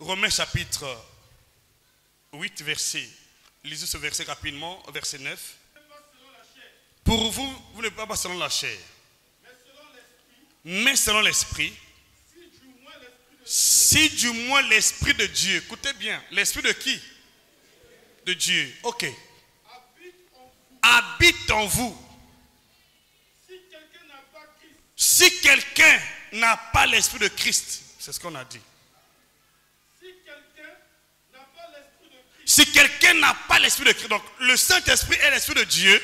Romains chapitre 8, verset. Lisez ce verset rapidement, verset 9. Pour vous, vous n'êtes pas selon la chair, mais selon l'esprit. Si du moins l'esprit de Dieu, écoutez bien, l'esprit de qui? De Dieu, ok. Habite en vous. Si quelqu'un n'a pas l'esprit de Christ, c'est ce qu'on a dit. Si quelqu'un n'a pas l'esprit de Christ, donc le Saint-Esprit est l'esprit de Dieu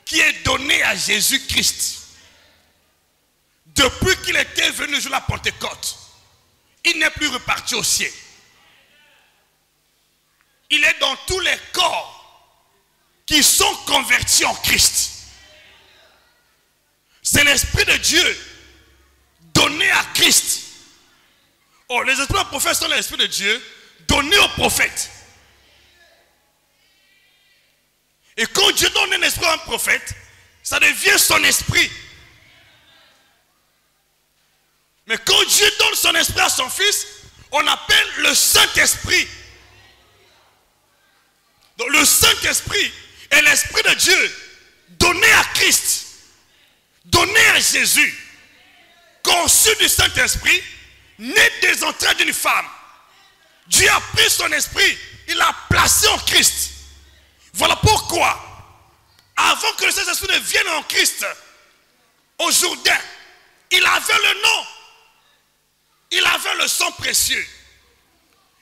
qui est donné à Jésus-Christ. Depuis qu'il était venu le jour de la Pentecôte, il n'est plus reparti au ciel. Il est dans tous les corps qui sont convertis en Christ. C'est l'Esprit de Dieu donné à Christ. Oh, les esprits des prophètes sont l'Esprit de Dieu donné aux prophètes. Et quand Dieu donne un esprit à un prophète, ça devient son esprit. Mais quand Dieu donne son esprit à son fils, on appelle le Saint-Esprit. Donc le Saint-Esprit est l'Esprit de Dieu donné à Christ, donné à Jésus, conçu du Saint-Esprit, né des entrailles d'une femme. Dieu a pris son esprit, il l'a placé en Christ. Voilà pourquoi, avant que le Saint-Esprit ne vienne en Christ, au Jourdain, il avait le nom, il avait le sang précieux,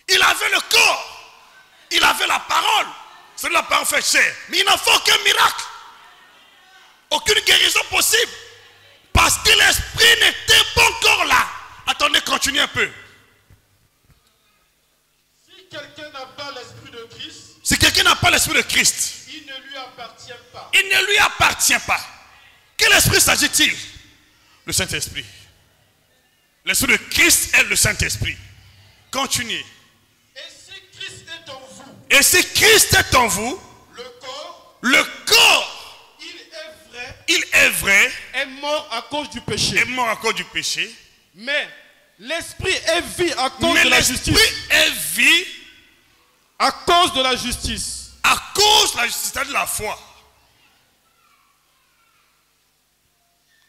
il avait le corps, il avait la parole. C'est la parole fait chair. Mais il n'en faut aucun miracle, aucune guérison possible, parce que l'esprit n'était pas encore là. Attendez, continuez un peu. Si quelqu'un n'a pas l'esprit de Christ, si quelqu'un n'a pas l'esprit de Christ, il ne lui appartient pas. Il ne lui appartient pas. Quel esprit s'agit-il? Le Saint-Esprit. L'esprit de Christ est le Saint-Esprit. Continuez. Et si Christ est en vous, et si Christ est en vous, le corps, il est vrai, est mort à cause du péché. Est mort à cause du péché. Mais l'esprit est vie à cause de la justice. L'esprit est vie à cause de la justice. À cause de la justice, c'est-à-dire de la foi.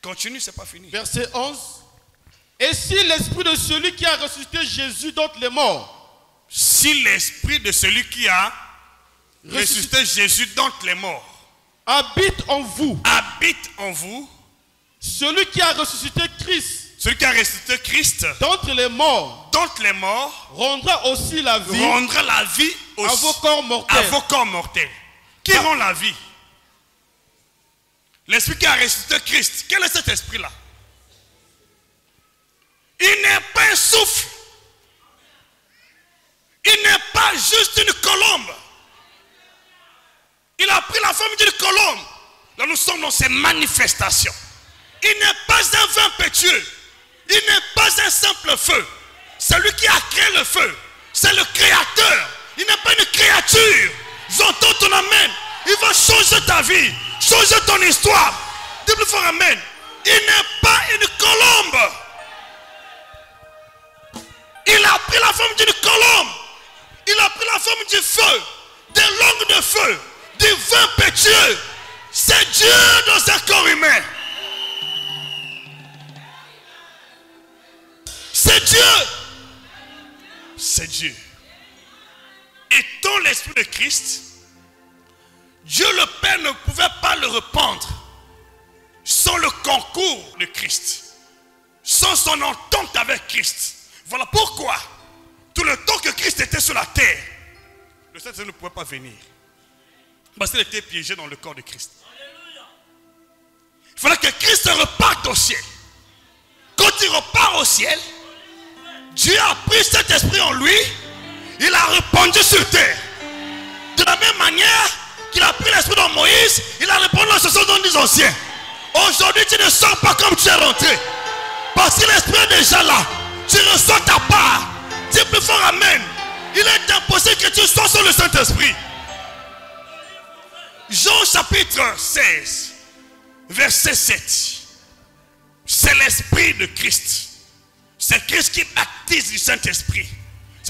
Continue, c'est pas fini. Verset 11. Et si l'esprit de celui qui a ressuscité Jésus d'entre les morts, si l'esprit de celui qui a ressuscité Jésus d'entre les morts habite en vous, celui qui a ressuscité Christ, celui qui a ressuscité Christ d'entre les morts, rendra aussi la vie, aussi à vos corps mortels. À vos corps mortels. Qui rend la vie? L'esprit qui a ressuscité Christ. Quel est cet esprit-là? Il n'est pas un souffle. Il n'est pas juste une colombe. Il a pris la forme d'une colombe. Là, nous sommes dans ces manifestations. Il n'est pas un vin impétueux. Il n'est pas un simple feu. C'est lui qui a créé le feu. C'est le créateur. Il n'est pas une créature. J'entends ton amen. Il va changer ta vie. Changer ton histoire. Dis plus fort amen. Il n'est pas une colombe. Il a pris la forme d'une colombe. Il a pris la forme du feu. Des langues de feu. Du vin impétueux. C'est Dieu dans un corps humain. C'est Dieu. C'est Dieu. Étant l'esprit de Christ, Dieu le Père ne pouvait pas le rependre sans le concours de Christ, sans son entente avec Christ. Voilà pourquoi, tout le temps que Christ était sur la terre, le Saint-Esprit ne pouvait pas venir. Parce qu'il était piégé dans le corps de Christ. Il fallait que Christ reparte au ciel. Quand il repart au ciel, Dieu a pris cet esprit en lui, il l'a répandu sur terre. De la même manière qu'il a pris l'esprit dans Moïse, il a répandu dans ce dans les anciens. Aujourd'hui, tu ne sors pas comme tu es rentré. Parce que l'esprit est déjà là. Tu reçois ta part. Dis plus fort amen. Il est impossible que tu sois sur le Saint-Esprit. Jean chapitre 16, verset 7. C'est l'esprit de Christ. C'est Christ qui baptise du Saint-Esprit.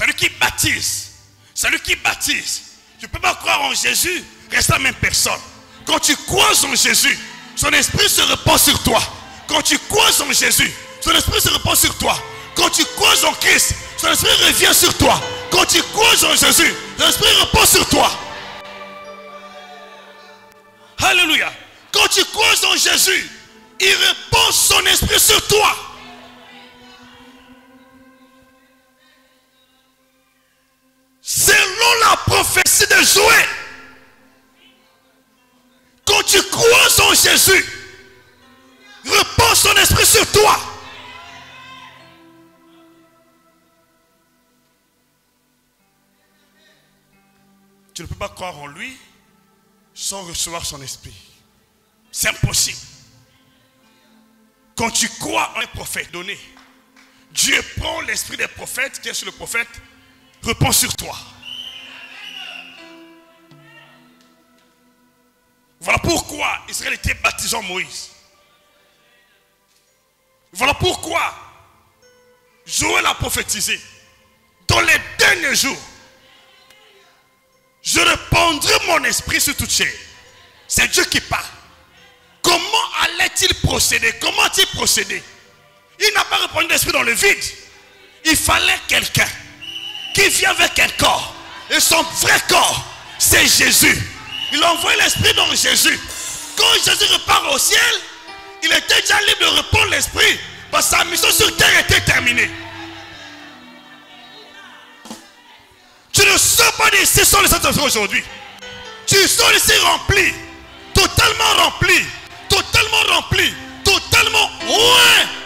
Celui qui baptise. Celui qui baptise. Tu ne peux pas croire en Jésus, reste la même personne. Quand tu crois en Jésus, son esprit se repose sur toi. Quand tu crois en Jésus, son esprit se repose sur toi. Quand tu crois en Christ, son esprit revient sur toi. Quand tu crois en Jésus, son esprit repose sur toi. Alléluia. Quand tu crois en Jésus, il repose son esprit sur toi. Selon la prophétie de Joël, quand tu crois en Jésus, repose son esprit sur toi. Tu ne peux pas croire en lui sans recevoir son esprit. C'est impossible. Quand tu crois en un prophète donné, Dieu prend l'esprit des prophètes qui est sur le prophète, repose sur toi. Voilà pourquoi Israël était baptisé en Moïse. Voilà pourquoi Joël a prophétisé. Dans les derniers jours, je répandrai mon esprit sur toute chair. C'est Dieu qui parle. Comment allait-il procéder? Comment a-t-il procédé? Il n'a pas répandu l'esprit dans le vide. Il fallait quelqu'un qui vient avec un corps. Et son vrai corps, c'est Jésus. Il a envoyé l'esprit dans Jésus. Quand Jésus repart au ciel, il était déjà libre de répondre l'esprit. Parce que sa mission sur terre était terminée. Tu ne sors pas d'ici sans le Saint-Esprit aujourd'hui. Tu sors d'ici rempli. Totalement rempli. Totalement rempli. Totalement. Ouais.